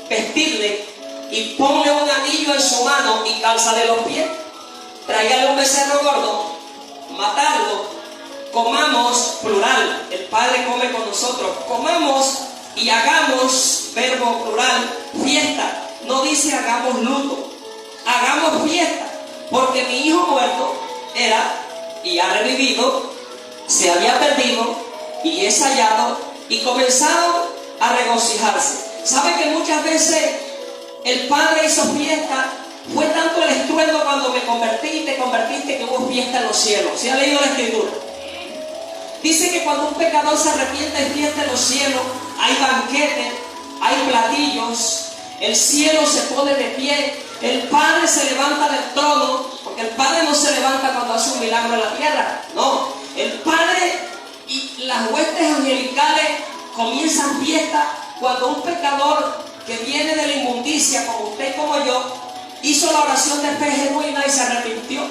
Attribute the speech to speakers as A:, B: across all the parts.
A: vestirle y ponle un anillo en su mano y cálzale los pies. Tráigale un becerro gordo, matarlo, comamos, plural, el Padre come con nosotros, comamos y hagamos, verbo plural, fiesta. No dice hagamos luto, hagamos fiesta, porque mi hijo muerto era y ha revivido, se había perdido y es hallado, y comenzaron a regocijarse. ¿Sabe que muchas veces el Padre hizo fiesta? Fue tanto el estruendo cuando me convertí y te convertiste que hubo fiesta en los cielos. ¿Sí ha leído la Escritura? Dice que cuando un pecador se arrepiente hay fiesta en los cielos, hay banquetes, hay platillos, el cielo se pone de pie, el Padre se levanta del trono, porque el Padre no se levanta cuando hace un milagro en la tierra, no, el Padre y las huestes angelicales comienzan fiesta cuando un pecador que viene de la inmundicia, como usted y como yo, hizo la oración de fe genuina y se arrepintió.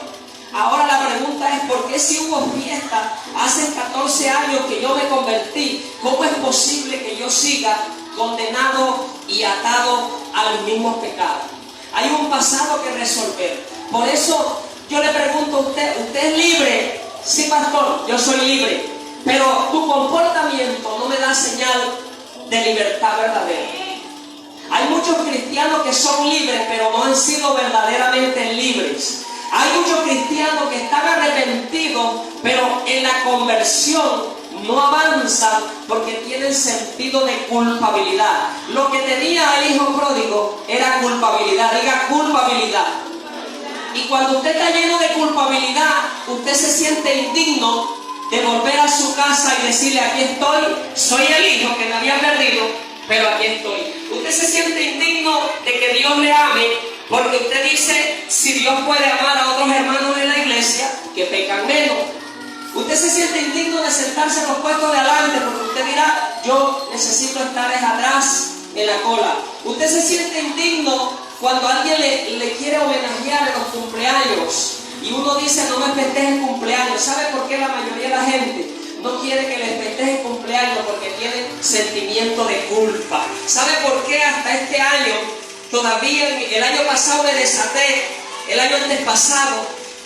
A: Ahora la pregunta es, ¿por qué si hubo fiesta hace 14 años que yo me convertí? ¿Cómo es posible que yo siga condenado y atado a los mismos pecados? Hay un pasado que resolver. Por eso yo le pregunto a usted, ¿usted es libre? Sí, pastor, yo soy libre. Pero tu comportamiento no me da señal de libertad verdadera. Hay muchos cristianos que son libres, pero no han sido verdaderamente libres. Hay muchos cristianos que están arrepentidos, pero en la conversión no avanzan porque tienen sentido de culpabilidad. Lo que tenía el hijo pródigo era culpabilidad. Diga culpabilidad. Y cuando usted está lleno de culpabilidad, usted se siente indigno de volver a su casa y decirle: aquí estoy, soy el hijo que me había perdido, pero aquí estoy. Usted se siente indigno de que Dios le ame, porque usted dice: si Dios puede amar a otros hermanos de la iglesia que pecan menos. Usted se siente indigno de sentarse en los puestos de adelante, porque usted dirá: yo necesito estar atrás en la cola. Usted se siente indigno cuando alguien le quiere homenajear en los cumpleaños y uno dice: no me festejes cumpleaños. ¿Sabe por qué la mayoría de la gente no quiere que les festeje cumpleaños? Porque tiene sentimiento de culpa. ¿Sabe por qué hasta este año? Todavía el año pasado me desaté, el año antes pasado,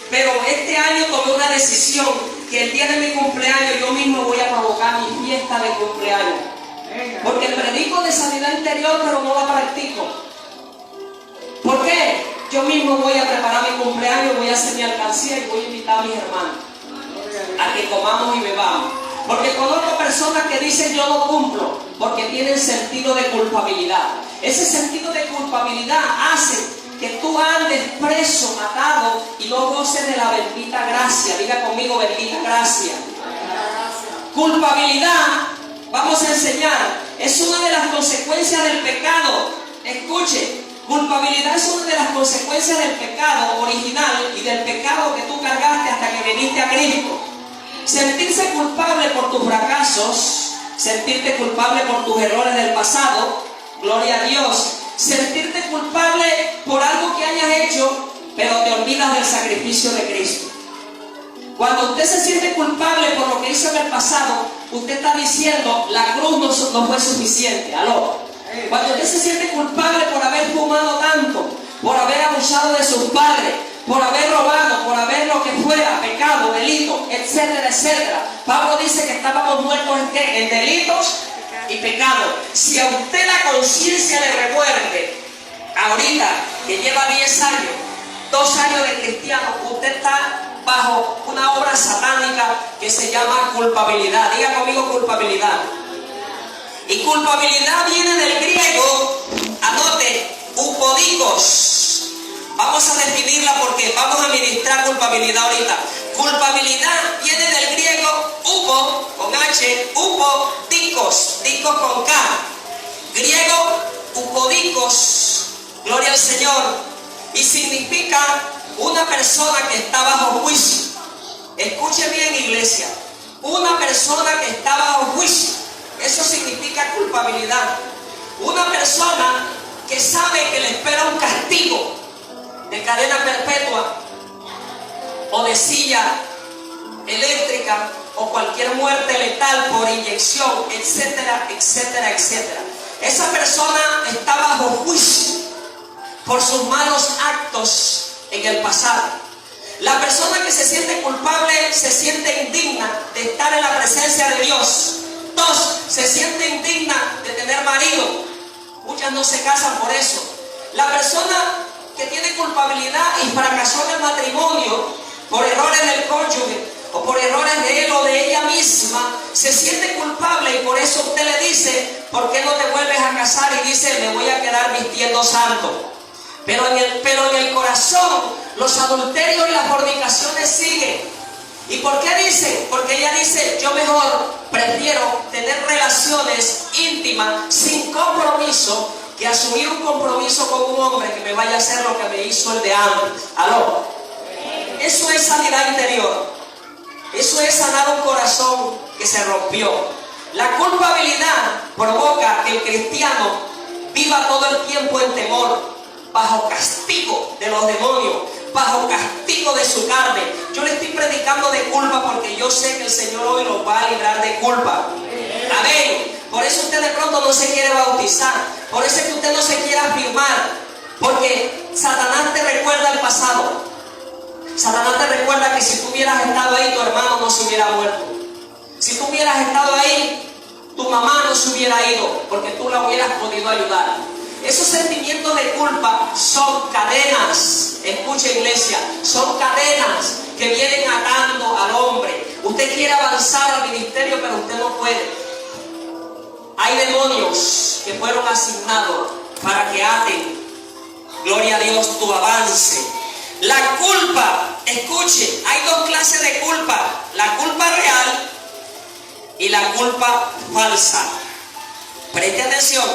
A: pero este año tomé una decisión, que el día de mi cumpleaños yo mismo voy a provocar mi fiesta de cumpleaños. Porque predico de sanidad interior, pero no la practico. ¿Por qué? Yo mismo voy a preparar mi cumpleaños, voy a hacer mi alcancía y voy a invitar a mis hermanos a que comamos y bebamos. Porque conozco personas que dicen: yo no cumplo, porque tienen sentido de culpabilidad. Ese sentido de culpabilidad hace que tú andes preso, atado, y no goces de la bendita gracia. Diga conmigo: bendita gracia. Culpabilidad, vamos a enseñar, es una de las consecuencias del pecado. Escuche, culpabilidad es una de las consecuencias del pecado original y del pecado que tú cargaste hasta que viniste a Cristo. Sentirse culpable por tus fracasos, sentirte culpable por tus errores del pasado, gloria a Dios. Sentirte culpable por algo que hayas hecho, pero te olvidas del sacrificio de Cristo. Cuando usted se siente culpable por lo que hizo en el pasado, usted está diciendo: la cruz no fue suficiente. Aló. Cuando usted se siente culpable por haber fumado tanto, por haber abusado de sus padres, por haber robado, por haber lo que fuera, pecado, delito, etcétera, etcétera. Pablo dice que estábamos muertos ¿en qué? En delitos y pecado. Si a usted la conciencia le revuelve, ahorita que lleva 10 años, 2 años de cristiano, usted está bajo una obra satánica que se llama culpabilidad. Diga conmigo: culpabilidad. Y culpabilidad viene del griego, anote, upodikos. Vamos a definirla porque vamos a ministrar culpabilidad ahorita. Culpabilidad viene del griego upo, con H, upo, dikos, dikos con K. Griego, upodikos, gloria al Señor. Y significa una persona que está bajo juicio. Escuche bien, iglesia. Una persona que está bajo juicio. Eso significa culpabilidad. Una persona que sabe que le espera un castigo de cadena perpetua o de silla eléctrica o cualquier muerte letal por inyección, etcétera, etcétera, etcétera. Esa persona está bajo por sus malos actos en el pasado. La persona que se siente culpable se siente indigna de estar en la presencia de Dios. 2, se siente indigna de tener marido. Muchas no se casan por eso. La persona que tiene culpabilidad y fracasó en el matrimonio por errores del cónyuge o por errores de él o de ella misma, se siente culpable y por eso usted le dice: ¿por qué no te vuelves a casar? Y dice: me voy a quedar vistiendo santo. Pero en el corazón los adulterios y las fornicaciones siguen. ¿Y por qué dice? Porque ella dice: yo mejor prefiero tener relaciones íntimas sin compromiso que asumir un compromiso con un hombre que me vaya a hacer lo que me hizo el de antes. ¿Aló? Eso es sanidad interior. Eso es sanar un corazón que se rompió. La culpabilidad provoca que el cristiano viva todo el tiempo en temor, bajo castigo de los demonios, bajo castigo de su carne. Yo le estoy predicando de culpa porque yo sé que el Señor hoy nos va a librar de culpa. Amén. Por eso usted de pronto no se quiere bautizar. Por eso es que usted no se quiere afirmar. Porque Satanás te recuerda el pasado. Satanás te recuerda que si tú hubieras estado ahí, tu hermano no se hubiera muerto. Si tú hubieras estado ahí, tu mamá no se hubiera ido, porque tú la hubieras podido ayudar. Esos sentimientos de culpa son cadenas. Escucha, iglesia, son cadenas que vienen atando al hombre. Usted quiere avanzar al ministerio, pero usted no puede. Hay demonios que fueron asignados para que aten, gloria a Dios, tu avance. La culpa, escuche, hay 2 clases de culpa: la culpa real y la culpa falsa. Preste atención: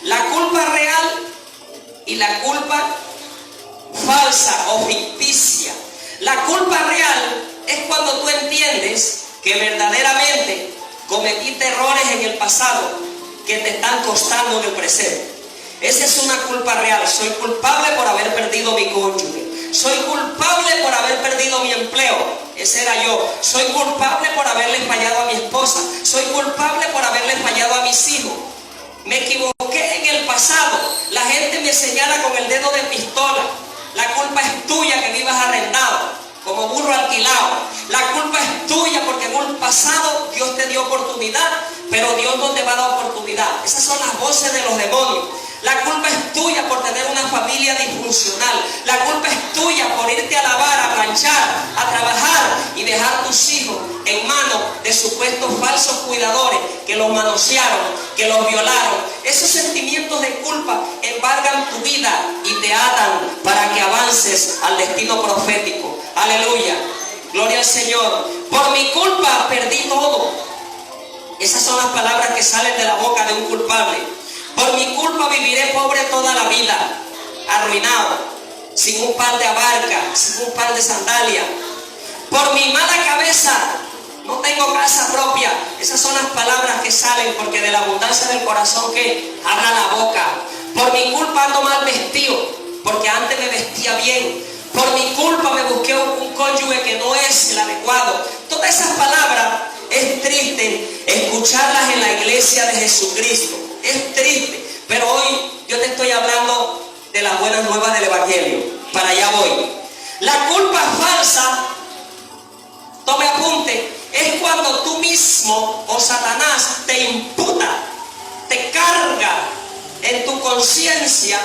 A: la culpa real y la culpa falsa o ficticia. La culpa real es cuando tú entiendes que verdaderamente cometiste errores en el pasado que te están costando en el presente. Esa es una culpa real. Soy culpable por haber perdido mi cónyuge. Soy culpable por haber perdido mi empleo. Ese era yo. Soy culpable por haberle fallado a mi esposa. Soy culpable por haberle fallado a mis hijos. Me equivoqué en el pasado. La gente me señala con el dedo de pistola. La culpa es tuya que vivas arrendado, como burro alquilado. La culpa es tuya porque en un pasado Dios te dio oportunidad, pero Dios no te va a dar oportunidad. Esas son las voces de los demonios. La culpa es tuya por tener una familia disfuncional. La culpa es tuya por irte a lavar, a planchar, a trabajar y dejar tus hijos en manos de supuestos falsos cuidadores que los manosearon, que los violaron. Esos sentimientos de culpa embargan tu vida y te atan para que avances al destino profético. Aleluya. Gloria al Señor. Por mi culpa perdí todo. Esas son las palabras que salen de la boca de un culpable. Por mi culpa viviré pobre toda la vida, arruinado, sin un par de abarcas, sin un par de sandalias. Por mi mala cabeza no tengo casa propia. Esas son las palabras que salen porque de la abundancia del corazón que habla la boca. Por mi culpa ando mal vestido, porque antes me vestía bien. Por mi culpa me busqué un cónyuge que no es el adecuado. Todas esas palabras es triste escucharlas en la iglesia de Jesucristo. Es triste, pero hoy yo te estoy hablando de las buenas nuevas del Evangelio. Para allá voy. La culpa falsa, tome apunte, es cuando tú mismo o Satanás te imputa, te carga en tu conciencia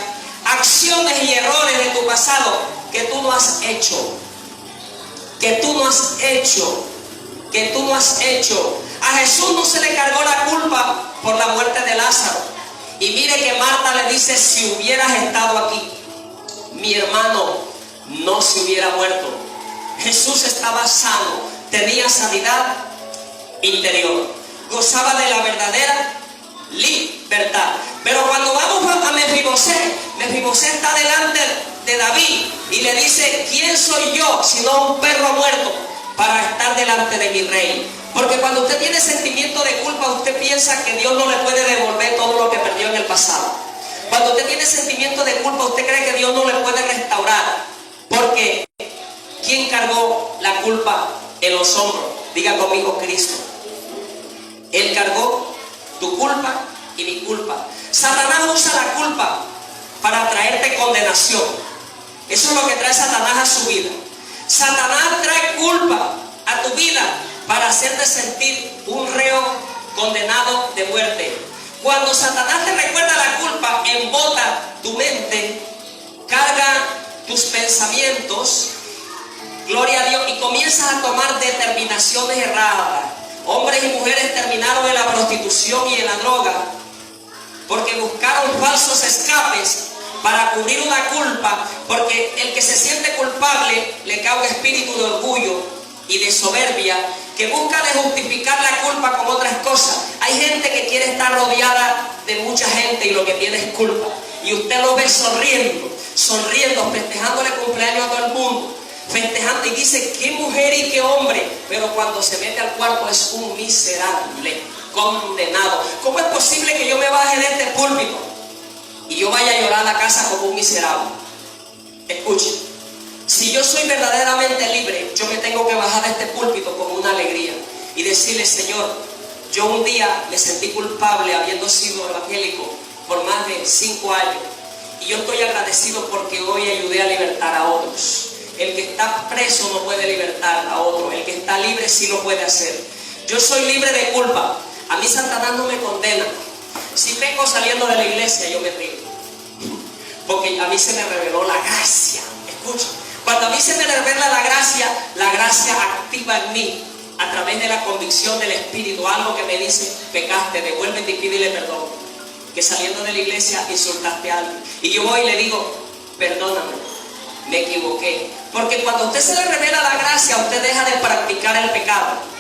A: acciones y errores de tu pasado que tú no has hecho. Que tú no has hecho. Que tú no has hecho. A Jesús no se le cargó la culpa por la muerte de Lázaro. Y mire que Marta le dice: si hubieras estado aquí, mi hermano no se hubiera muerto. Jesús estaba sano, tenía sanidad interior, gozaba de la verdadera libertad. Pero cuando vamos a Mefibosé, Mefibosé está delante de David y le dice: ¿quién soy yo sino un perro muerto para estar delante de mi rey? Porque cuando usted tiene sentimiento de culpa, usted piensa que Dios no le puede devolver todo lo que perdió en el pasado. Cuando usted tiene sentimiento de culpa, usted cree que Dios no le puede restaurar. Porque ¿quién cargó la culpa en los hombros? Diga conmigo: Cristo. Él cargó tu culpa y mi culpa. Satanás usa la culpa para traerte condenación. Eso es lo que trae Satanás a su vida. Satanás trae culpa a tu vida para hacerte sentir un reo condenado de muerte. Cuando Satanás te recuerda la culpa, embota tu mente, carga tus pensamientos, gloria a Dios, y comienzas a tomar determinaciones erradas. Hombres y mujeres terminaron en la prostitución y en la droga porque buscaron falsos escapes para cubrir una culpa, porque el que se siente culpable le cae un espíritu de orgullo y de soberbia que busca de justificar la culpa con otras cosas. Hay gente que quiere estar rodeada de mucha gente y lo que tiene es culpa, y usted lo ve sonriendo, festejándole cumpleaños a todo el mundo, festejando, y dice qué mujer y qué hombre, pero cuando se mete al cuarto es un miserable, condenado. ¿Cómo es posible que yo me baje de este púlpito y yo vaya a llorar a la casa como un miserable? Escuche, si yo soy verdaderamente libre, yo me tengo que bajar de este púlpito con una alegría y decirle: Señor, yo un día me sentí culpable habiendo sido evangélico por más de 5 años, y yo estoy agradecido porque hoy ayudé a libertar a otros. El que está preso no puede libertar a otro, el que está libre sí lo puede hacer. Yo soy libre de culpa. A mí Satanás no me condena. Si vengo saliendo de la iglesia, yo me río, porque a mí se me reveló la gracia. Escucha, cuando a mí se me revela la gracia activa en mí a través de la convicción del Espíritu, algo que me dice: pecaste, devuélvete y pídele perdón, que saliendo de la iglesia insultaste a alguien. Y yo voy y le digo: perdóname, me equivoqué. Porque cuando a usted se le revela la gracia, usted deja de practicar el pecado.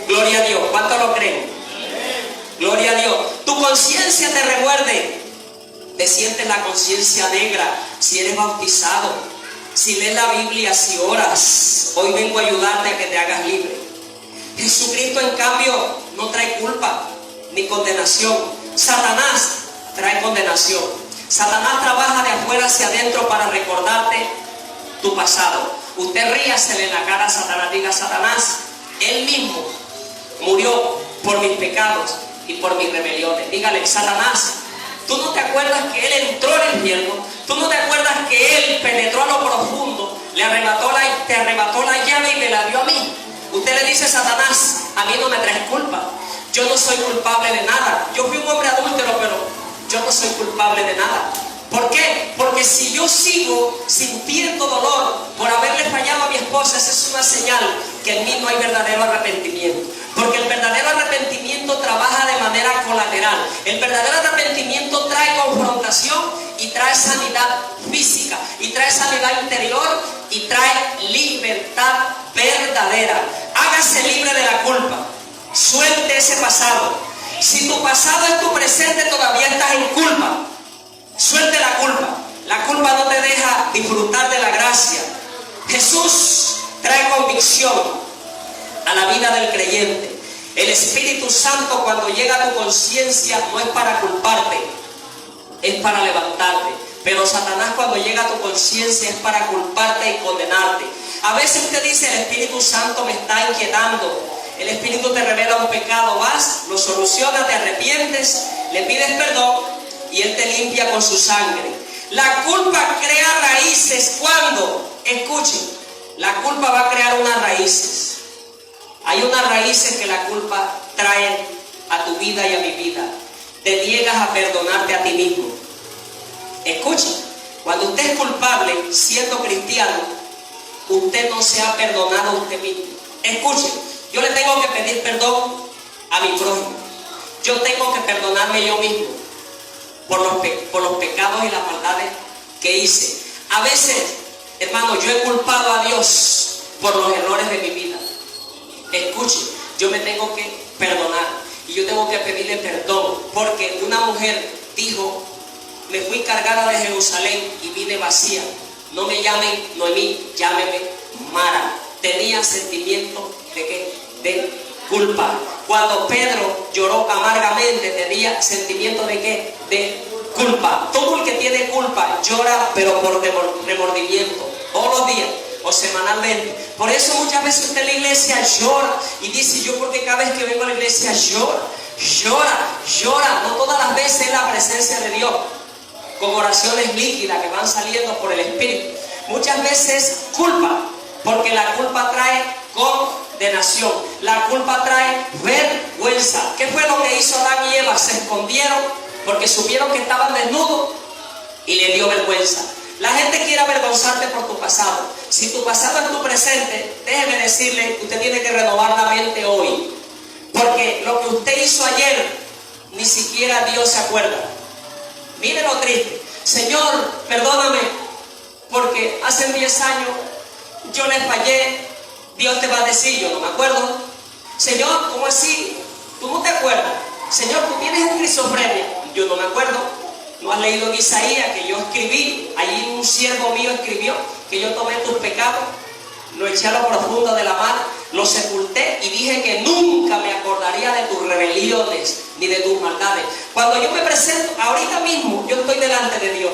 A: Gloria a Dios. ¿Cuánto lo creen? Gloria a Dios. Tu conciencia te remuerde. Te sientes la conciencia negra si eres bautizado, si lees la Biblia, si oras. Hoy vengo a ayudarte a que te hagas libre. Jesucristo, en cambio, no trae culpa ni condenación. Satanás trae condenación. Satanás trabaja de afuera hacia adentro para recordarte tu pasado. Usted ríasele en la cara a Satanás. Diga: Satanás, él mismo murió por mis pecados y por mis rebeliones. Dígale: Satanás, ¿tú no te acuerdas que él entró en el infierno? ¿Tú no te acuerdas que él penetró a lo profundo, te arrebató la llave y me la dio a mí? Usted le dice: Satanás, a mí no me traes culpa. Yo no soy culpable de nada. Yo fui un hombre adúltero, pero yo no soy culpable de nada. ¿Por qué? Porque si yo sigo sintiendo dolor por haberle fallado a mi esposa, esa es una señal que en mí no hay verdadero arrepentimiento. Porque el verdadero arrepentimiento trabaja de manera colateral. El verdadero arrepentimiento trae confrontación y trae sanidad física, y trae sanidad interior, y trae libertad verdadera. Hágase libre de la culpa. Suelte ese pasado. Si tu pasado es tu presente, todavía estás en culpa. Suelte la culpa. La culpa no te deja disfrutar de la gracia. Jesús trae convicción a la vida del creyente. El Espíritu Santo, cuando llega a tu conciencia, no es para culparte, es para levantarte. Pero Satanás, cuando llega a tu conciencia, es para culparte y condenarte. A veces usted dice: el Espíritu Santo me está inquietando. El Espíritu te revela un pecado, vas, lo solucionas, te arrepientes, le pides perdón y Él te limpia con su sangre. La culpa crea raíces. ¿Cuándo? Escuchen, la culpa va a crear unas raíces. Hay unas raíces que la culpa trae a tu vida y a mi vida. Te niegas a perdonarte a ti mismo. Escuchen, cuando usted es culpable, siendo cristiano, usted no se ha perdonado a usted mismo. Escuchen, yo le tengo que pedir perdón a mi prójimo. Yo tengo que perdonarme yo mismo por los pecados y las maldades que hice. A veces, hermano, yo he culpado a Dios por los errores de mi vida. Escuche, yo me tengo que perdonar y yo tengo que pedirle perdón, porque una mujer dijo: me fui cargada de Jerusalén y vine vacía. No me llamen Noemí, llámeme Mara. Tenía sentimiento de ¿qué? De culpa. Cuando Pedro lloró amargamente, tenía sentimiento de ¿qué? De culpa. Todo el que tiene culpa llora, pero por remordimiento, todos los días o semanalmente. Por eso muchas veces usted en la iglesia llora y dice: yo porque cada vez que vengo a la iglesia llora. No todas las veces es la presencia de Dios. con oraciones líquidas que van saliendo por el Espíritu. Muchas veces culpa, porque la culpa trae condenación. La culpa trae vergüenza. ¿Qué fue lo que hizo Adán y Eva? Se escondieron porque supieron que estaban desnudos y le dio vergüenza. La gente quiere avergonzarte por tu pasado. Si tu pasado es tu presente, déjeme decirle que usted tiene que renovar la mente hoy. Porque lo que usted hizo ayer, ni siquiera Dios se acuerda. Mire lo triste. Señor, perdóname, porque hace 10 años yo le fallé. Dios te va a decir, yo no me acuerdo. Señor, ¿cómo así? ¿Tú no te acuerdas? Señor, ¿tú tienes esquizofrenia? Yo no me acuerdo. ¿No has leído en Isaías que yo escribí? Allí un siervo mío escribió que yo tomé tus pecados, lo eché a lo profundo de la mar, lo sepulté y dije que nunca me acordaría de tus rebeliones ni de tus maldades. Cuando yo me presento, ahorita mismo yo estoy delante de Dios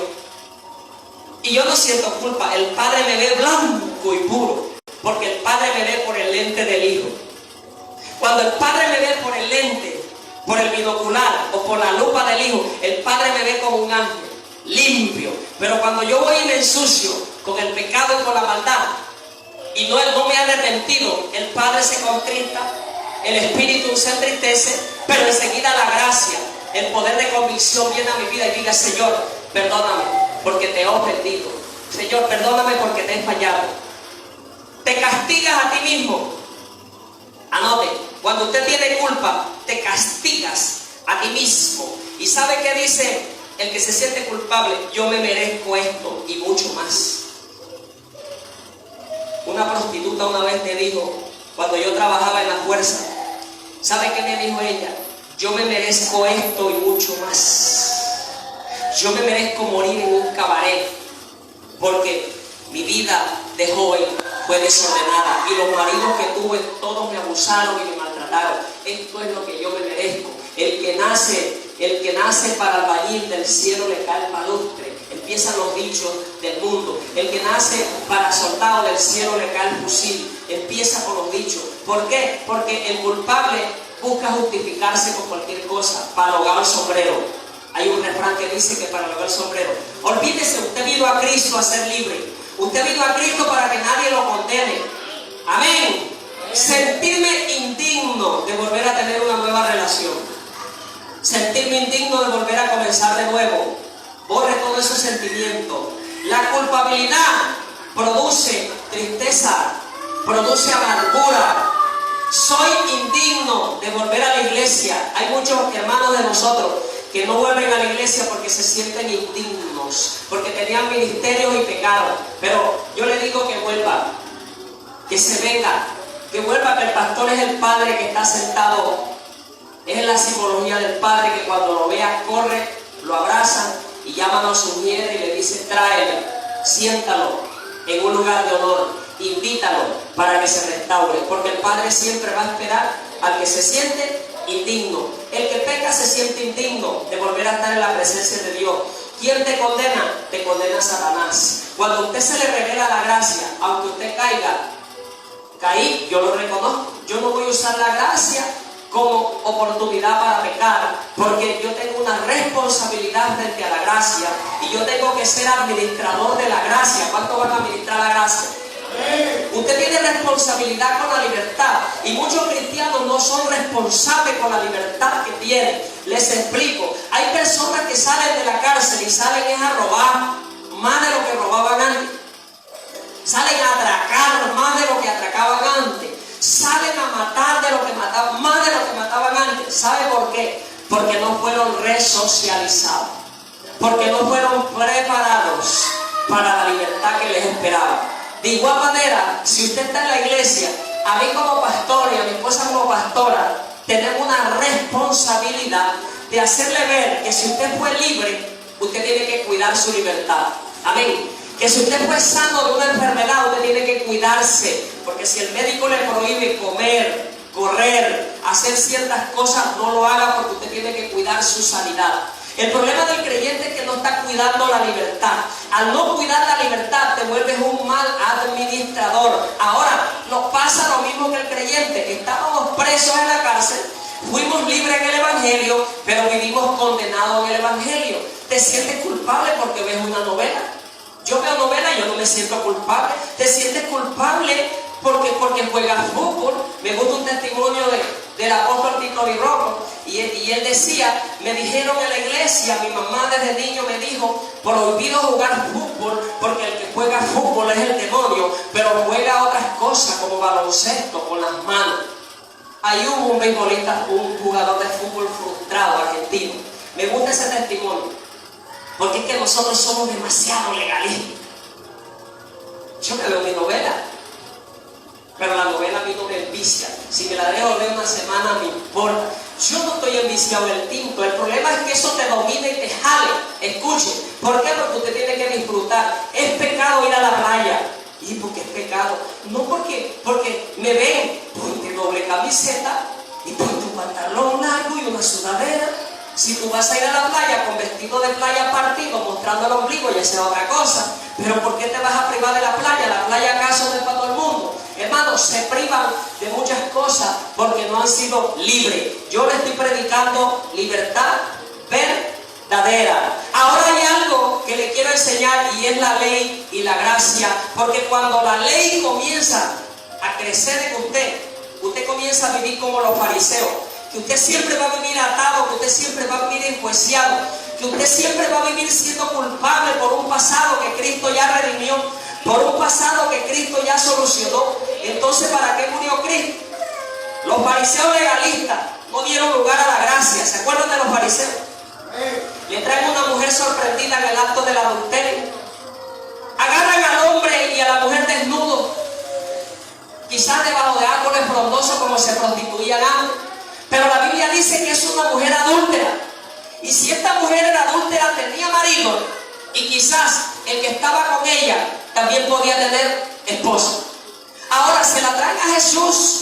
A: y yo no siento culpa. El Padre me ve blanco y puro, porque el Padre me ve por el lente del Hijo. Cuando el Padre me ve por el lente, por el binocular o por la lupa del Hijo, el Padre me ve como un ángel, limpio. Pero cuando yo voy y me ensucio con el pecado y con la maldad, y no me he arrepentido, el Padre se contrista, el Espíritu se entristece, pero enseguida la gracia, el poder de convicción viene a mi vida y diga: Señor, perdóname porque te he ofendido. Señor, perdóname porque te he fallado. Te castigas a ti mismo. Anote, cuando usted tiene culpa, te castigas a ti mismo. ¿Y sabe qué dice el que se siente culpable? Yo me merezco esto y mucho más. Una prostituta una vez me dijo, cuando yo trabajaba en la fuerza, ¿sabe qué me dijo ella? Yo me merezco esto y mucho más. Yo me merezco morir en un cabaret, porque mi vida de joven fue desordenada y los maridos que tuve todos me abusaron y me maltrataron. Esto es lo que yo me merezco. El que nace para albañil, del cielo le cae el palustre. Empiezan los dichos del mundo. El que nace para soldado, del cielo le cae el fusil. Empieza con los dichos. ¿Por qué? Porque el culpable busca justificarse con cualquier cosa para ahogar el sombrero. Hay un refrán que dice que para ahogar el sombrero. Olvídese, usted vino a Cristo a ser libre. Usted vino a Cristo para que nadie lo condene. Amén. Sentirme indigno de volver a tener una nueva relación. Sentirme indigno de volver a comenzar de nuevo. Borre todo ese sentimiento. La culpabilidad produce tristeza, produce amargura. Soy indigno de volver a la iglesia. Hay muchos hermanos de nosotros que no vuelven a la iglesia porque se sienten indignos, porque tenían ministerios y pecados. Pero yo le digo que vuelva, que se venga, que vuelva, que el pastor es el padre que está sentado. Es la simbología del padre que cuando lo vea corre, lo abraza y llaman a su mujer y le dice: tráelo, siéntalo en un lugar de honor, invítalo para que se restaure, porque el padre siempre va a esperar al que se siente indigno. El que peca se siente indigno de volver a estar en la presencia de Dios. ¿Quién te condena? Te condena Satanás. Cuando a usted se le revela la gracia, aunque usted caí, yo lo reconozco. Yo no voy a usar la gracia como oportunidad para pecar, porque yo tengo una responsabilidad frente a la gracia y yo tengo que ser administrador de la gracia. ¿Cuánto van a administrar la gracia? Usted tiene responsabilidad con la libertad y muchos cristianos no son responsables con la libertad que tienen. Les explico. Hay personas que salen de la cárcel y salen a robar más de lo que robaban antes. Salen a atracar más de lo que atracaban antes. Salen a matar de lo que mataban, más de lo que mataban antes. ¿Sabe por qué? Porque no fueron resocializados. Porque no fueron preparados para la libertad que les esperaba. De igual manera, si usted está en la iglesia, a mí como pastor y a mi esposa como pastora, tenemos una responsabilidad de hacerle ver que si usted fue libre, usted tiene que cuidar su libertad. Amén. Que si usted fue sano de una enfermedad, usted tiene que cuidarse. Porque si el médico le prohíbe comer, correr, hacer ciertas cosas, no lo haga, porque usted tiene que cuidar su sanidad. El problema del creyente es que no está cuidando la libertad. Al no cuidar la libertad, te vuelves un mal administrador. Ahora, nos pasa lo mismo que el creyente. Estábamos presos en la cárcel, Fuimos libres en el Evangelio, pero vivimos condenados en el Evangelio. ¿Te sientes culpable porque ves una novela? Yo veo novela y yo no me siento culpable. ¿Te sientes culpable porque juegas fútbol? Me gusta un testimonio del apóstol Tito Virroco, y él decía, me dijeron en la iglesia, mi mamá desde niño me dijo, prohibido jugar fútbol porque el que juega fútbol es el demonio, pero juega otras cosas como baloncesto con las manos. Ahí hubo un beisbolista, un jugador de fútbol frustrado argentino. Me gusta ese testimonio, porque es que nosotros somos demasiado legalistas. Yo me veo mi novela, pero la novela a mí no me envicia. Si me la dejo ver una semana, me importa. Yo no estoy enviciado en el tinto. El problema es que eso te domine y te jale. Escuche, ¿por qué? Porque usted tiene que disfrutar. Es pecado ir a la playa. ¿Y por qué es pecado? No porque me ven, ponte doble camiseta y ponte un pantalón largo y una sudadera. Si tú vas a ir a la playa con vestido de playa partido, mostrando el ombligo, ya sea otra cosa. Pero ¿por qué te vas a privar de la playa? ¿La playa acaso no es para todo el mundo? Hermanos, se privan de muchas cosas porque no han sido libres. Yo le estoy predicando libertad verdadera. Ahora hay algo que le quiero enseñar, y es la ley y la gracia. Porque cuando la ley comienza a crecer en usted comienza a vivir como los fariseos. Que usted siempre va a vivir atado, que usted siempre va a vivir enjuiciado, que usted siempre va a vivir siendo culpable por un pasado que Cristo ya redimió, por un pasado que Cristo ya solucionó. Entonces, ¿para qué murió Cristo? Los fariseos legalistas no dieron lugar a la gracia. ¿Se acuerdan de los fariseos? Le traen una mujer sorprendida en el acto del adulterio. Agarran al hombre y a la mujer desnudo, quizás debajo de árboles frondosos como se prostituían antes. Pero la Biblia dice que es una mujer adúltera. Y si esta mujer era adúltera, tenía marido, y quizás el que estaba con ella también podía tener esposo. Ahora se la traen a Jesús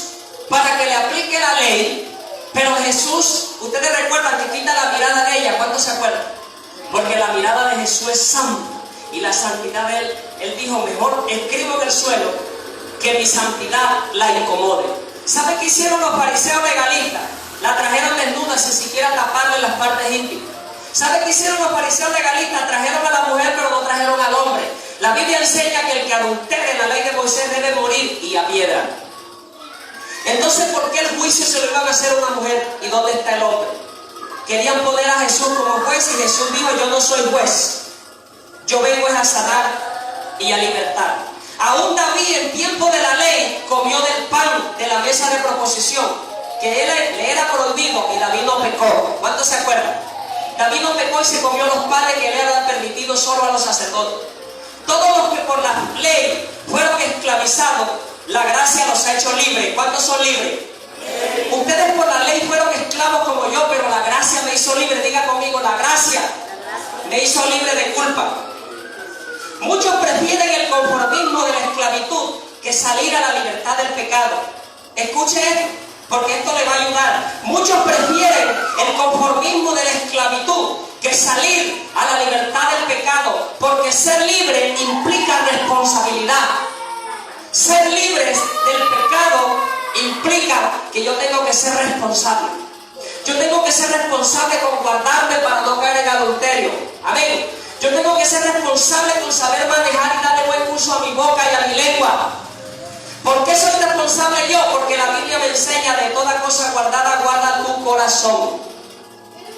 A: para que le aplique la ley. Pero Jesús, ustedes recuerdan que quita la mirada de ella. ¿Cuántos se acuerdan? Porque la mirada de Jesús es santa, y la santidad de él dijo, mejor escribo en el suelo que mi santidad la incomode. ¿Sabe qué hicieron los fariseos legalistas? La trajeron desnuda sin siquiera taparle las partes íntimas. ¿Sabe qué hicieron los fariseos legalistas? Trajeron a la mujer, pero no trajeron al hombre. La Biblia enseña que el que adultere en la ley de Moisés debe morir, y a piedra. Entonces, ¿por qué el juicio se lo iban a hacer a una mujer? ¿Y dónde está el hombre? Querían poner a Jesús como juez, y Jesús dijo, yo no soy juez. Yo vengo a sanar y a libertar. Aún David, en tiempo de la ley, comió del pan de la mesa de proposición, que le era prohibido, y David no pecó. ¿Cuántos se acuerdan? David no pecó y se comió los panes que le eran permitidos solo a los sacerdotes. Todos los que por la ley fueron esclavizados, la gracia los ha hecho libres. ¿Cuántos son libres? Ustedes por la ley fueron esclavos como yo, pero la gracia me hizo libre. Diga conmigo, la gracia me hizo libre de culpa. Muchos prefieren el conformismo de la esclavitud que salir a la libertad del pecado. Escuche esto, porque esto le va a ayudar. Muchos prefieren el conformismo de la esclavitud que salir a la libertad del pecado, porque ser libre implica responsabilidad. Ser libres del pecado implica que yo tengo que ser responsable. Yo tengo que ser responsable con guardarme para no caer en adulterio. Amén. Yo tengo que ser responsable con saber manejar y darle buen uso a mi boca y a mi lengua. ¿Por qué soy responsable yo? Porque la Biblia me enseña, de toda cosa guardada, guarda tu corazón.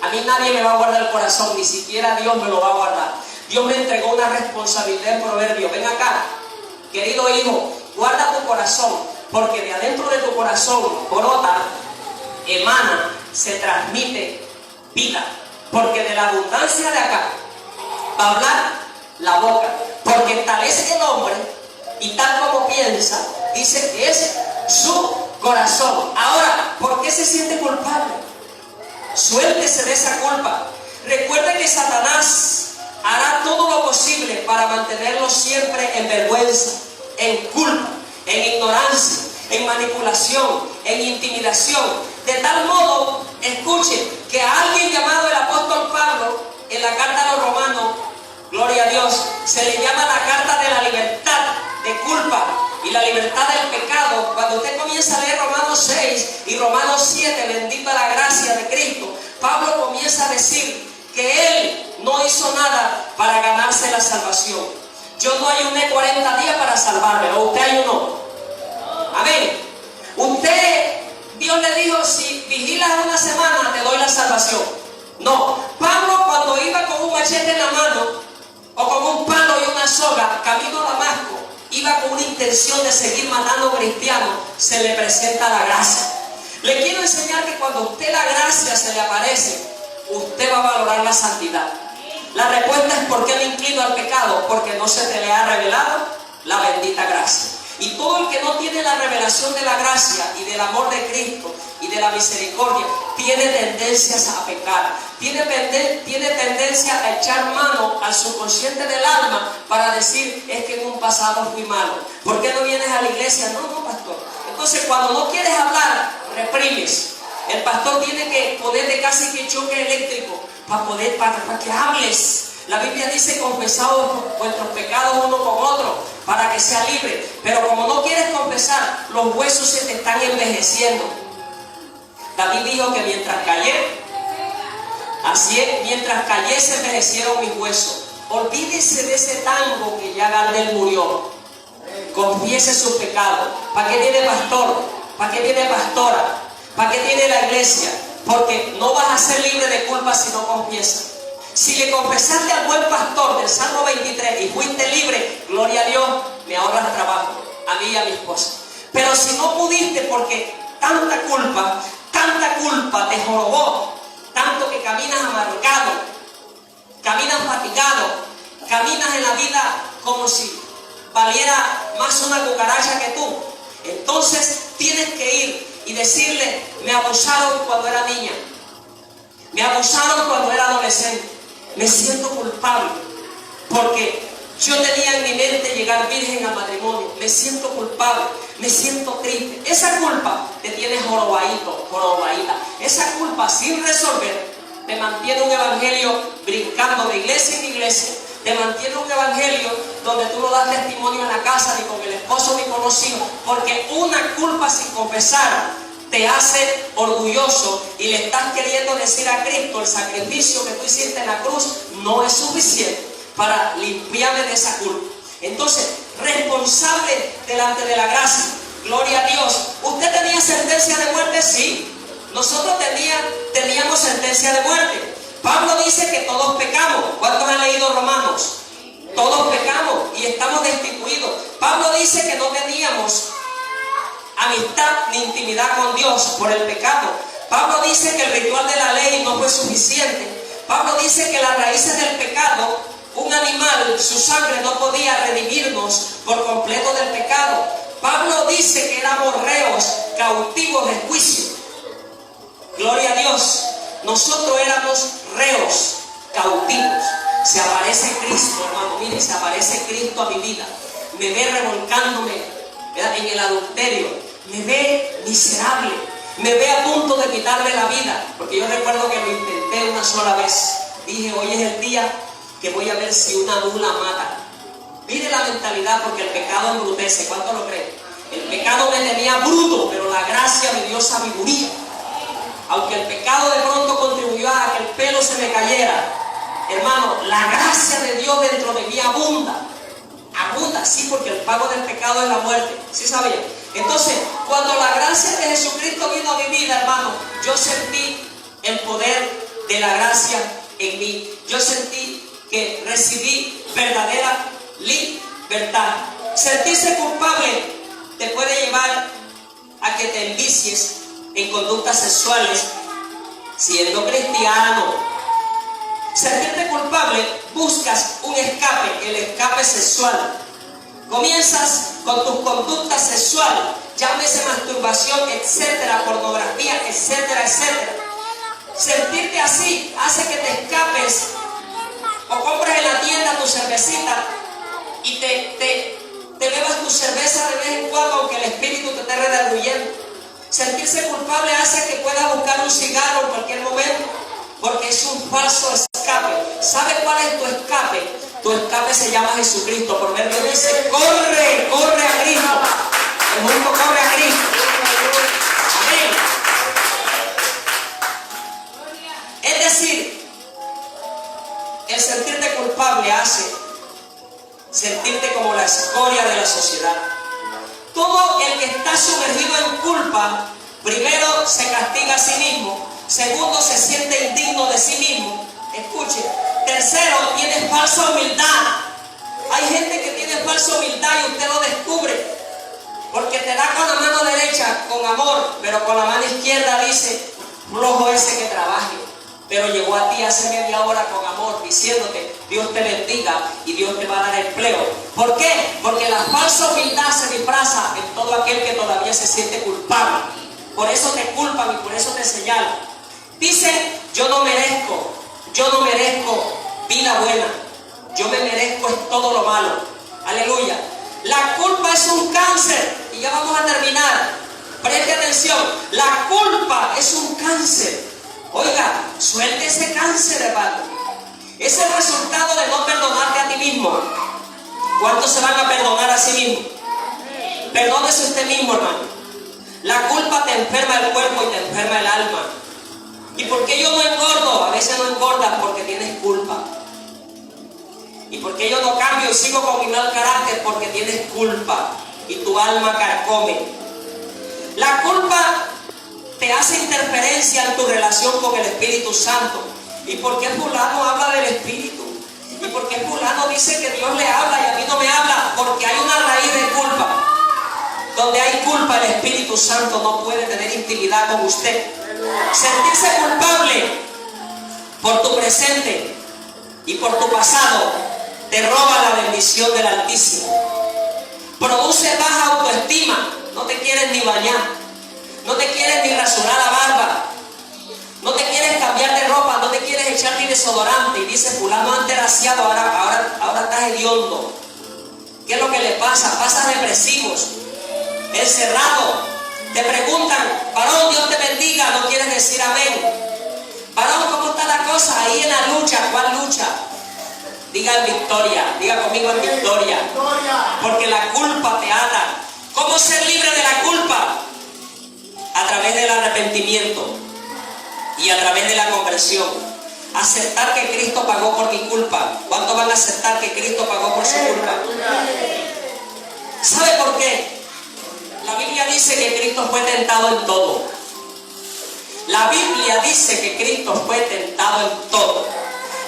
A: A mí nadie me va a guardar el corazón, ni siquiera Dios me lo va a guardar. Dios me entregó una responsabilidad en Proverbios. Ven acá, querido hijo, guarda tu corazón, porque de adentro de tu corazón brota, emana, se transmite vida. Porque de la abundancia de acá va a hablar la boca. Porque tal es el hombre, y tal como piensa, dice que es su corazón. Ahora, ¿por qué se siente culpable? Suéltese de esa culpa. Recuerde que Satanás hará todo lo posible para mantenerlo siempre en vergüenza, en culpa, en ignorancia, en manipulación, en intimidación. De tal modo, escuche, que a alguien llamado el apóstol Pablo, en la carta a los Romanos, gloria a Dios, se le llama la carta de la libertad de culpa. y la libertad del pecado, cuando usted comienza a leer Romanos 6 y Romanos 7, bendita la gracia de Cristo, Pablo comienza a decir que él no hizo nada para ganarse la salvación. Yo no ayuné 40 días para salvarme, o usted ayunó. Amén. Usted, Dios le dijo, si vigilas una semana te doy la salvación. No, Pablo cuando iba con un machete en la mano o con un palo y una soga camino a Damasco, iba con una intención de seguir matando cristianos. Se le presenta la gracia. Le quiero enseñar que cuando a usted la gracia se le aparece, usted va a valorar la santidad. La respuesta es: ¿por qué me inclino al pecado? Porque no se te le ha revelado la bendita gracia. Y todo el que no tiene la revelación de la gracia y del amor de Cristo y de la misericordia, tiene tendencias a pecar, tiene tendencia a echar mano al subconsciente del alma para decir: es que en un pasado fui malo. ¿Por qué no vienes a la iglesia? No, pastor. Entonces, cuando no quieres hablar, reprimes. El pastor tiene que ponerte casi que choque eléctrico para que hables. La Biblia dice: confesaos vuestros pecados uno con otro para que sea libre. Pero como no quieres confesar, los huesos se te están envejeciendo. David dijo que mientras callé se envejecieron mis huesos. Olvídese de ese tango que ya Gardel murió. Confiese su pecado. ¿Para qué tiene pastor? ¿Para qué tiene pastora? ¿Para qué tiene la iglesia? Porque no vas a ser libre de culpa si no confiesas. Si le confesaste al buen pastor del Salmo 23 y fuiste libre, gloria a Dios, me ahorras trabajo, a mí y a mi esposa. Pero si no pudiste porque tanta culpa te jorobó, tanto que caminas amargado, caminas fatigado, caminas en la vida como si valiera más una cucaracha que tú, entonces tienes que ir y decirle: me abusaron cuando era niña, me abusaron cuando era adolescente, me siento culpable porque yo tenía en mi mente llegar virgen al matrimonio, me siento culpable, me siento triste. Esa culpa te tiene jorobadita. Esa culpa sin resolver te mantiene un evangelio brincando de iglesia en iglesia. Te mantiene un evangelio donde tú no das testimonio en la casa, ni con el esposo, ni con los hijos, porque una culpa sin confesar te hace orgulloso y le estás queriendo decir a Cristo: el sacrificio que tú hiciste en la cruz no es suficiente para limpiarme de esa culpa. Entonces, responsable delante de la gracia. Gloria a Dios. ¿Usted tenía sentencia de muerte? Sí. Nosotros teníamos sentencia de muerte. Pablo dice que todos pecamos. ¿Cuántos han leído Romanos? Todos pecamos y estamos destituidos. Pablo dice que no teníamos amistad ni intimidad con Dios por el pecado. Pablo dice que el ritual de la ley no fue suficiente. Pablo dice que las raíces del pecado, un animal, su sangre no podía redimirnos por completo del pecado. Pablo dice que éramos reos, cautivos de juicio. Gloria a Dios. Nosotros éramos reos, cautivos. Se aparece Cristo, hermano. Mire, se aparece Cristo a mi vida. Me ve revolcándome, ¿verdad?, en el adulterio. Me ve miserable. Me ve a punto de quitarme la vida. Porque yo recuerdo que lo intenté una sola vez. Dije: hoy es el día que voy a ver si una mula mata. Mire la mentalidad, porque el pecado embrutece. ¿Cuánto lo creen? El pecado me tenía bruto, pero la gracia me dio sabiduría. Aunque el pecado de pronto contribuyó a que el pelo se me cayera, hermano, la gracia de Dios dentro de mí abunda. Abunda, sí, porque el pago del pecado es la muerte. ¿Sí sabía? Entonces, cuando la gracia de Jesucristo vino a mi vida, hermano, yo sentí el poder de la gracia en mí. Yo sentí que recibí verdadera libertad. Sentirse culpable te puede llevar a que te envicies en conductas sexuales siendo cristiano. Sentirte culpable, buscas un escape, el escape sexual. Comienzas con tus conductas sexuales, llámese masturbación, etcétera, pornografía, etcétera, etcétera. Sentirte así hace que te escapes o compres en la tienda tu cervecita y te bebas tu cerveza de vez en cuando, aunque el espíritu te esté redarguyendo. Sentirse culpable hace que puedas buscar un cigarro en cualquier momento, porque es un falso escape. ¿Sabe cuál es tu escape? Tu escape se llama Jesucristo. Proverbio dice, corre, corre a Cristo. El mundo corre a Cristo. Amén. Es decir, el sentirte culpable hace sentirte como la escoria de la sociedad. Todo el que está sumergido en culpa, primero se castiga a sí mismo, segundo se siente indigno de sí mismo, escuche, tercero tiene falsa humildad. Hay gente que tiene falsa humildad y usted lo descubre, porque te da con la mano derecha con amor, pero con la mano izquierda dice, flojo ese que trabaje. Pero llegó a ti hace media hora con amor, diciéndote, Dios te bendiga y Dios te va a dar empleo. ¿Por qué? Porque la falsa humildad se disfraza en todo aquel que todavía se siente culpable. Por eso te culpan y por eso te señalan. Dice, yo no merezco vida buena. Yo me merezco es todo lo malo. Aleluya. La culpa es un cáncer. Y ya vamos a terminar. Preste atención. La culpa es un cáncer. Oiga, suelte ese cáncer, hermano. Es el resultado de no perdonarte a ti mismo. ¿Cuántos se van a perdonar a sí mismos? Perdónese usted mismo, hermano. La culpa te enferma el cuerpo y te enferma el alma. ¿Y por qué yo no engordo? A veces no engordas porque tienes culpa. ¿Y por qué yo no cambio y sigo con mi mal carácter? Porque tienes culpa y tu alma carcome. La culpa te hace interferencia en tu relación con el Espíritu Santo. ¿Y por qué fulano habla del Espíritu? ¿Y por qué fulano dice que Dios le habla y a mí no me habla? Porque hay una raíz de culpa. Donde hay culpa, el Espíritu Santo no puede tener intimidad con usted. Sentirse culpable por tu presente y por tu pasado te roba la bendición del Altísimo. Produce baja autoestima. No te quieres ni bañar. No te quieres ni rasurar la barba. No te quieres cambiar de ropa. No te quieres echar ni desodorante. Y dice, fulano antes era aseado, ahora estás hediondo. ¿Qué es lo que le pasa? Pasas depresivos, encerrado. Te preguntan, varón, Dios te bendiga. No quieres decir amén. Varón, ¿cómo está la cosa? Ahí en la lucha. ¿Cuál lucha? Diga en victoria. Diga conmigo en victoria. Porque la culpa te ata. ¿Cómo ser libre de la culpa? A través del arrepentimiento y a través de la conversión. Aceptar que Cristo pagó por mi culpa. ¿Cuántos van a aceptar que Cristo pagó por su culpa? ¿Sabe por qué? La Biblia dice que Cristo fue tentado en todo. La Biblia dice que Cristo fue tentado en todo.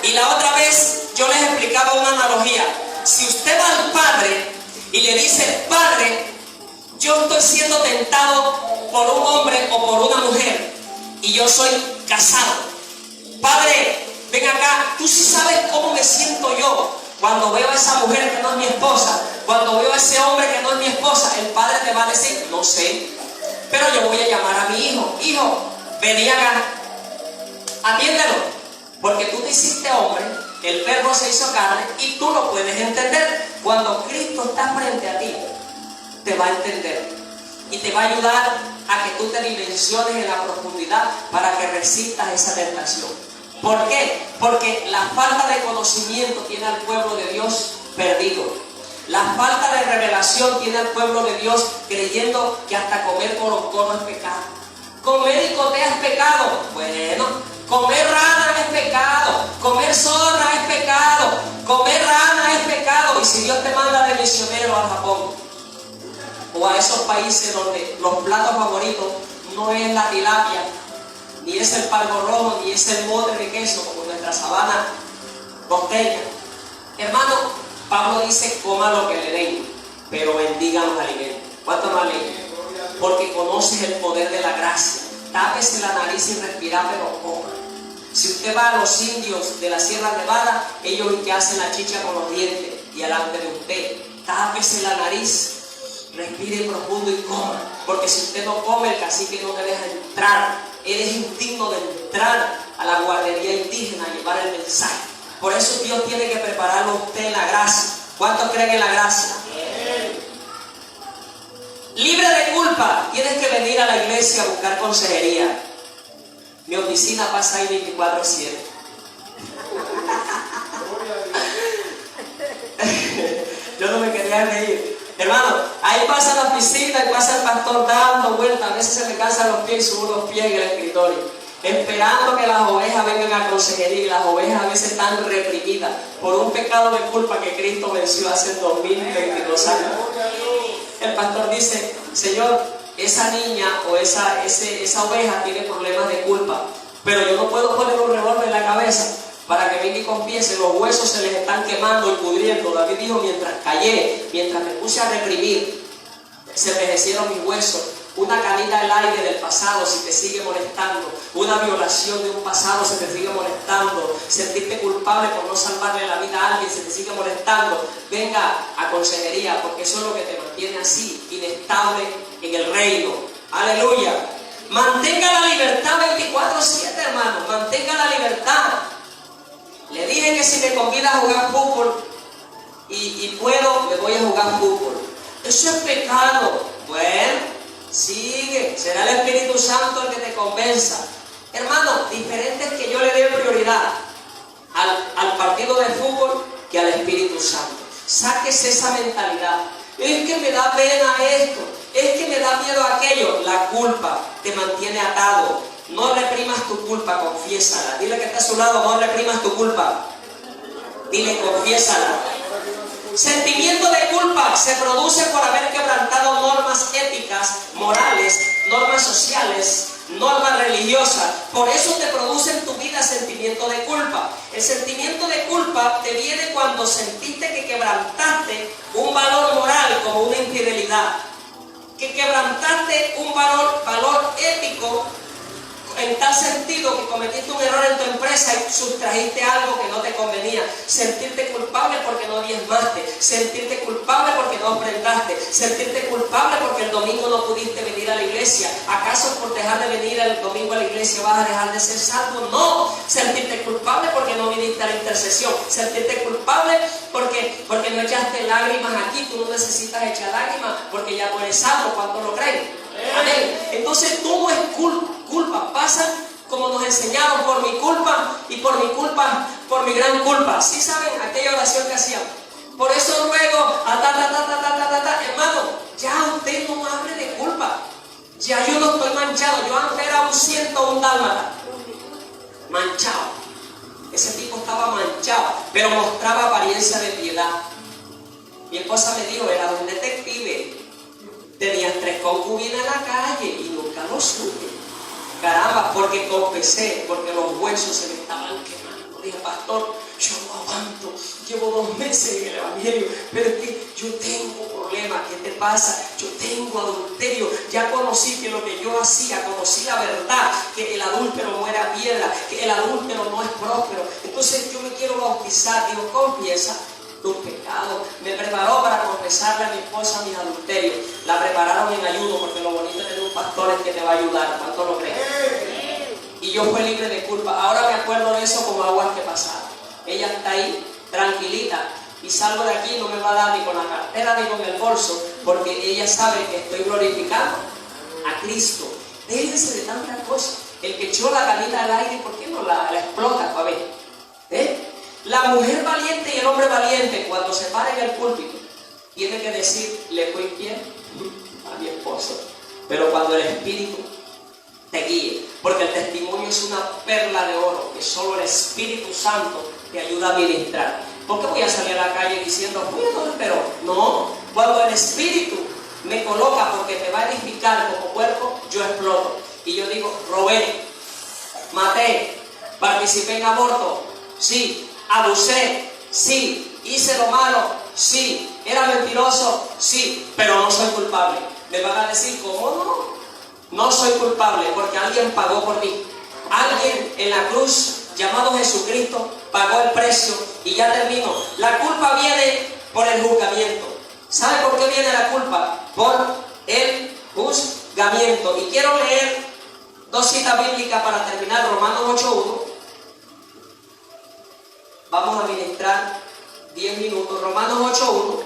A: Y la otra vez yo les explicaba una analogía. Si usted va al Padre y le dice, Padre, yo estoy siendo tentado por un hombre o por una mujer y yo soy casado. Padre, ven acá, tú sí sabes cómo me siento yo cuando veo a esa mujer que no es mi esposa, cuando veo a ese hombre que no es mi esposa. El padre te va a decir, no sé, pero yo voy a llamar a mi hijo. Hijo, vení acá, atiéndelo, porque tú te hiciste hombre, el verbo se hizo carne y tú lo puedes entender. Cuando Cristo está frente a ti, te va a entender y te va a ayudar a que tú te dimensiones en la profundidad para que resistas esa tentación. ¿Por qué? Porque la falta de conocimiento tiene al pueblo de Dios perdido. La falta de revelación tiene al pueblo de Dios creyendo que hasta comer corocono es pecado. Comer icotea es pecado. Bueno, comer rana es pecado. Comer zorra es pecado. Comer rana es pecado. Y si Dios te manda de misionero a Japón o a esos países donde los platos favoritos no es la tilapia, ni es el pargo rojo, ni es el mote de queso como nuestra sabana costeña. Hermano, Pablo dice, coma lo que le den, pero bendiga los alimentos. ¿Cuánto más leen? Porque conoces el poder de la gracia. Tápese la nariz y respira, pero coma. Si usted va a los indios de la Sierra Nevada, ellos que hacen la chicha con los dientes y delante de usted, tápese la nariz, respire profundo y coma. Porque si usted no come, el cacique no te deja entrar. Eres indigno de entrar a la guardería indígena a llevar el mensaje. Por eso Dios tiene que prepararlo a usted en la gracia. ¿Cuántos creen en la gracia? Libre de culpa, tienes que venir a la iglesia a buscar consejería. Mi oficina pasa ahí 24/7. Yo no me quería reír. Hermano, ahí pasa la oficina y pasa el pastor dando vueltas. A veces se me cansan los pies y subo los pies en el escritorio, esperando que las ovejas vengan a consejería. Y las ovejas a veces están reprimidas por un pecado de culpa que Cristo venció hace 2022 años. El pastor dice: Señor, esa niña o esa oveja tiene problemas de culpa, pero yo no puedo poner un revólver en la cabeza para que venga y confiese. Los huesos se les están quemando y pudriendo. David dijo: mientras callé, mientras me puse a reprimir, se envejecieron mis huesos. Una canita del aire del pasado si te sigue molestando, una violación de un pasado se te sigue molestando, sentirte culpable por no salvarle la vida a alguien se te sigue molestando, venga a consejería, porque eso es lo que te mantiene así, inestable en el reino. Aleluya. Mantenga la libertad 24/7, hermano, mantenga la libertad. Le dije que si me convida a jugar fútbol y puedo, me voy a jugar fútbol. Eso es pecado. Bueno, sigue, será el Espíritu Santo el que te convenza. Hermano, diferente es que yo le dé prioridad al partido de fútbol que al Espíritu Santo. Sáquese esa mentalidad. Es que me da pena esto, es que me da miedo aquello. La culpa te mantiene atado. No reprimas tu culpa, confiésala. Dile que está a su lado: no reprimas tu culpa. Dile: confiésala. Sentimiento de culpa se produce por haber quebrantado normas éticas, morales, normas sociales, normas religiosas. Por eso te produce en tu vida sentimiento de culpa. El sentimiento de culpa te viene cuando sentiste que quebrantaste un valor moral como una infidelidad, que quebrantaste un valor ético en tal sentido que cometiste un error en tu empresa y sustrajiste algo que no te convenía. Sentirte culpable porque no diezmaste, sentirte culpable porque no ofrendaste, sentirte culpable porque el domingo no pudiste venir a la iglesia. ¿Acaso por dejar de venir el domingo a la iglesia vas a dejar de ser salvo? No. Sentirte culpable porque no viniste a la intercesión, sentirte culpable porque no echaste lágrimas aquí. Tú no necesitas echar lágrimas porque ya tú eres salvo. ¿Cuántos lo creen? Amén. Entonces todo es culpa. Pasa como nos enseñaron: por mi culpa y por mi culpa, por mi gran culpa. ¿Sí saben aquella oración que hacían? Por eso ruego, hermano, ya usted no hable de culpa. Ya yo no estoy manchado. Yo antes era un 101 dálmata, manchado. Ese tipo estaba manchado, pero mostraba apariencia de piedad. Mi esposa me dijo: era un detective. Tenías 3 concubinas en la calle y nunca lo supe. Caramba, porque confesé, porque los huesos se me estaban quemando. Dije: pastor, yo no aguanto, llevo 2 meses en el evangelio, pero es que yo tengo problemas. ¿Qué te pasa? Yo tengo adulterio. Ya conocí que lo que yo hacía, conocí la verdad, que el adúltero muere a piedra, que el adúltero no es próspero. Entonces yo me quiero bautizar. Digo: confiesa tus pecados. Me preparó para confesarle a mi esposa mis adulterios. La prepararon en ayuno, porque lo bonito de tener un pastor es que te va a ayudar. ¿Cuánto lo creen? Y yo fui libre de culpa. Ahora me acuerdo de eso como aguas que pasaron. Ella está ahí, tranquilita, y salgo de aquí y no me va a dar ni con la cartera ni con el bolso, porque ella sabe que estoy glorificando a Cristo. Déjense de tantas cosas. El que echó la canita al aire, ¿por qué no la explota para ver? La mujer valiente y el hombre valiente, cuando se para en el púlpito, tiene que decir: le fue infiel a mi esposo. Pero cuando el Espíritu te guíe, porque el testimonio es una perla de oro que solo el Espíritu Santo te ayuda a ministrar. ¿Por qué voy a salir a la calle diciendo: voy a adulterar? No, cuando el Espíritu me coloca porque te va a edificar como cuerpo, yo exploto. Y yo digo: robé, maté, participé en aborto, sí. Abusé, sí. Hice lo malo, sí. Era mentiroso, sí. Pero no soy culpable. Me van a decir: ¿cómo no? No soy culpable porque alguien pagó por mí. Alguien en la cruz, llamado Jesucristo, pagó el precio. Y ya termino. La culpa viene por el juzgamiento. ¿Sabe por qué viene la culpa? Por el juzgamiento. Y quiero leer 2 citas bíblicas para terminar. Romanos 8:1. Vamos a ministrar 10 minutos. Romanos 8:1.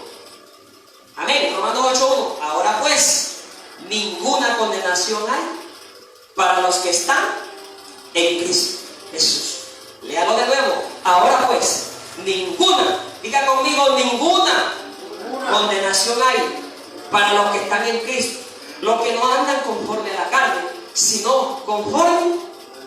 A: Amén. Romanos 8:1. Ahora pues, ninguna condenación hay para los que están en Cristo Jesús. Léalo de nuevo. Ahora pues, ninguna. Diga conmigo: ninguna Condenación hay para los que están en Cristo, los que no andan conforme a la carne, sino conforme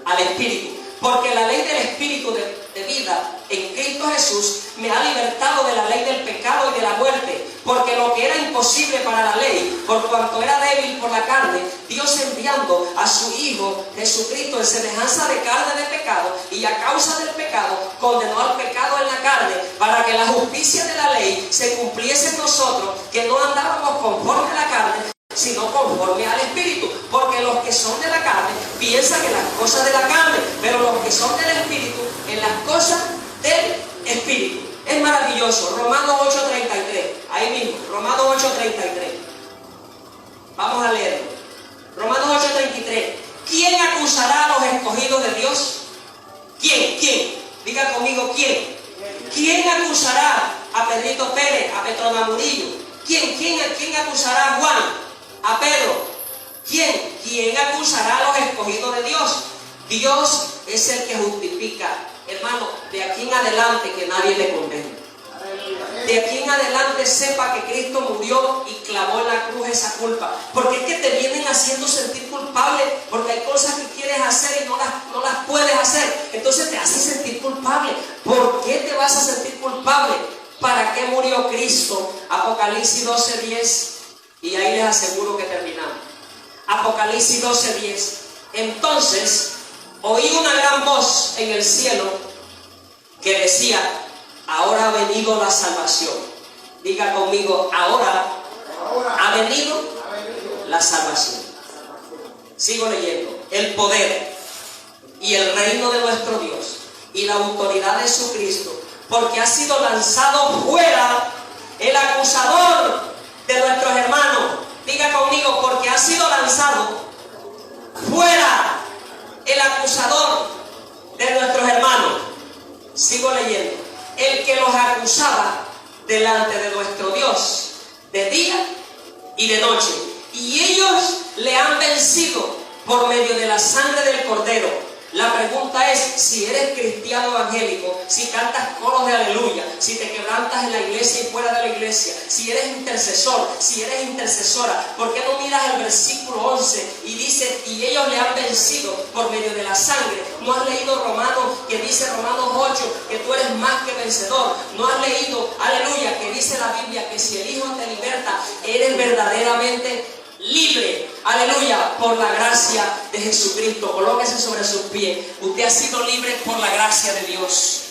A: al Espíritu. Porque la ley del Espíritu de vida en Cristo Jesús me ha libertado de la ley del pecado y de la muerte. Porque lo que era imposible para la ley, por cuanto era débil por la carne, Dios enviando a su Hijo Jesucristo en semejanza de carne de pecado, y a causa del pecado condenó al pecado en la carne, para que la justicia de la ley se cumpliese en nosotros, que no andábamos conforme a la carne, sino conforme al Espíritu. Porque los que son de la carne piensan en las cosas de la carne, pero los que son del Espíritu en las cosas del Espíritu. Es maravilloso. Romanos 8:33, ahí mismo, Romanos 8:33. Vamos a leerlo. Romanos 8:33. ¿Quién acusará a los escogidos de Dios? ¿Quién? Diga conmigo, ¿quién? ¿Quién acusará a Pedrito Pérez, a Petrona Murillo? ¿Quién acusará a Juan, a Pedro? ¿Quién acusará a los escogidos de Dios? Dios es el que justifica. Hermano, de aquí en adelante que nadie le condene. De aquí en adelante sepa que Cristo murió y clavó en la cruz esa culpa. Porque es que te vienen haciendo sentir culpable, porque hay cosas que quieres hacer y no las puedes hacer. Entonces te hace sentir culpable. ¿Por qué te vas a sentir culpable? ¿Para qué murió Cristo? Apocalipsis 12:10. Y ahí les aseguro que terminamos. Apocalipsis 12:10. Entonces oí una gran voz en el cielo que decía: ahora ha venido la salvación. Diga conmigo, ahora ha venido la salvación. Sigo leyendo. El poder y el reino de nuestro Dios y la autoridad de Jesucristo, porque ha sido lanzado fuera el acusador de nuestros hermanos. Diga conmigo, porque ha sido lanzado fuera el acusador de nuestros hermanos. Sigo leyendo. El que los acusaba delante de nuestro Dios de día y de noche, y ellos le han vencido por medio de la sangre del Cordero. La pregunta es, si eres cristiano evangélico, si cantas coros de aleluya, si te quebrantas en la iglesia y fuera de la iglesia, si eres intercesor, si eres intercesora, ¿por qué no miras el versículo 11 y dice, y ellos le han vencido por medio de la sangre? ¿No has leído Romanos, que dice Romanos 8, que tú eres más que vencedor? ¿No has leído, aleluya, que dice la Biblia que si el Hijo te liberta, eres verdaderamente libre, aleluya, por la gracia de Jesucristo? Colóquese sobre sus pies. Usted ha sido libre por la gracia de Dios.